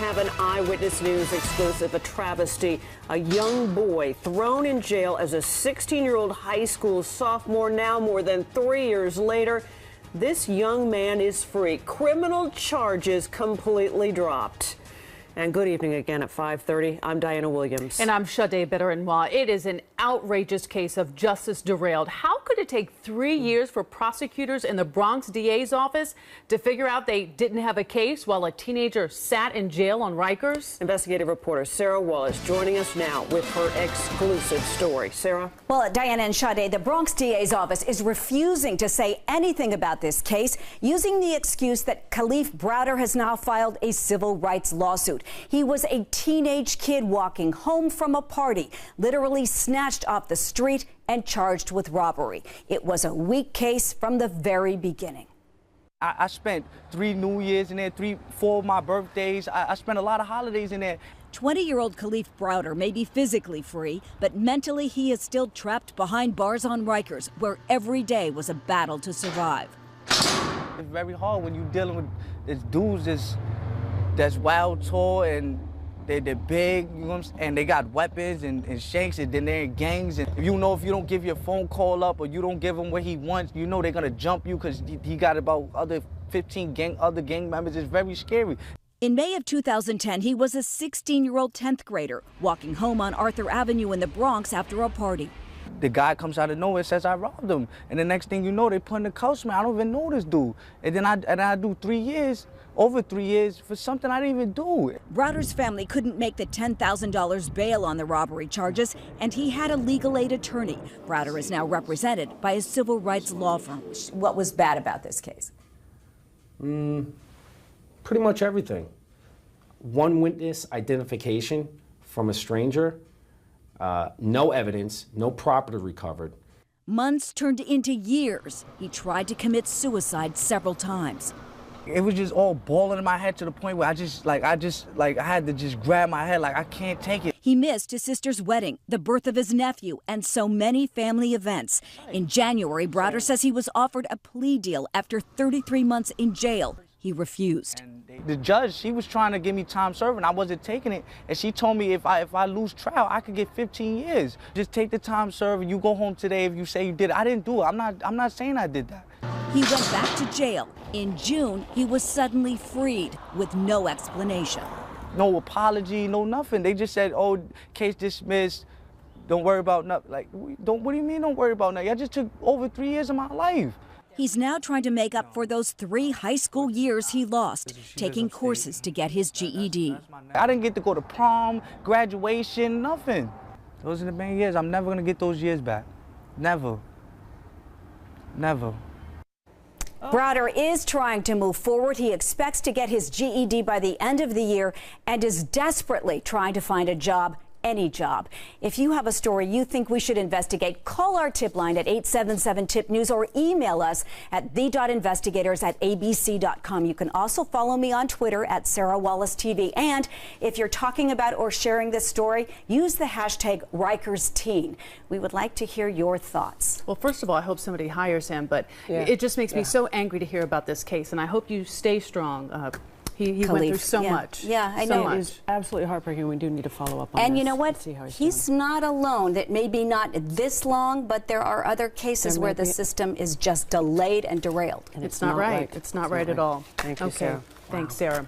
have an Eyewitness News exclusive, a travesty. A young boy thrown in jail as a 16-year-old high school sophomore. Now, more than 3 years later, this young man is free. Criminal charges completely dropped. And good evening again at 5:30. I'm Diana Williams. And I'm Sade Bedorenwa. It is an outrageous case of justice derailed. How could it take 3 years for prosecutors in the Bronx DA's office to figure out they didn't have a case while a teenager sat in jail on Rikers? Investigative reporter Sarah Wallace joining us now with her exclusive story. Sarah? Well, Diana and Sade, the Bronx DA's office is refusing to say anything about this case, using the excuse that Khalif Browder has now filed a civil rights lawsuit. He was a teenage kid walking home from a party, literally snatched off the street and charged with robbery. It was a weak case from the very beginning. I spent 3 New Years in there, 4 of my birthdays. I spent a lot of holidays in there. 20-year-old Khalif Browder may be physically free, but mentally he is still trapped behind bars on Rikers, where every day was a battle to survive. It's very hard when you're dealing with these dudes that's wild, tall, and they're big, you know what I'm saying? And they got weapons and shanks, and then they're in gangs. And if you don't give your phone call up or you don't give him what he wants, you know they're gonna jump you because he got about 15 other gang members. It's very scary. In May of 2010, he was a 16-year-old 10th grader walking home on Arthur Avenue in the Bronx after a party. The guy comes out of nowhere and says I robbed him. And the next thing you know, they put in the cuffs, man. I don't even know this dude. And then I do 3 years, over 3 years, for something I didn't even do. Browder's family couldn't make the $10,000 bail on the robbery charges, and he had a legal aid attorney. Browder is now represented by a civil rights law firm. What was bad about this case? Pretty much everything. One witness identification from a stranger, no evidence, no property recovered. Months turned into years. He tried to commit suicide several times. It was just all boiling in my head to the point where I had to just grab my head, like I can't take it. He missed his sister's wedding, the birth of his nephew, and so many family events. In January, Browder says he was offered a plea deal after 33 months in jail. He refused. And the judge, she was trying to give me time serving. I wasn't taking it, and she told me if I lose trial, I could get 15 years. Just take the time serving. You go home today if you say you did it. I didn't do it. I'm not saying I did that. He went back to jail. In June, he was suddenly freed with no explanation. No apology, no nothing. They just said, "Oh, case dismissed. Don't worry about nothing." Like, what do you mean don't worry about nothing? I just took over 3 years of my life. He's now trying to make up for those 3 high school years he lost, taking courses to get his GED. I didn't get to go to prom, graduation, nothing. Those are the main years. I'm never going to get those years back. Never. Never. Browder is trying to move forward. He expects to get his GED by the end of the year and is desperately trying to find a job. Any job. If you have a story you think we should investigate, call our tip line at 877-TIP-NEWS or email us at the.investigators@abc.com. You can also follow me on Twitter at Sarah Wallace TV. And if you're talking about or sharing this story, use the hashtag RikersTeen. We would like to hear your thoughts. Well, first of all, I hope somebody hires him, but it just makes me so angry to hear about this case, and I hope you stay strong. He went through so much. Yeah, I know. It's absolutely heartbreaking. We do need to follow up on and this. you know what? He's not alone. That maybe not this long, but there are other cases where the system is just delayed and derailed. And it's not right. It's not right at all. Thank you, Sarah. Thanks, Sarah.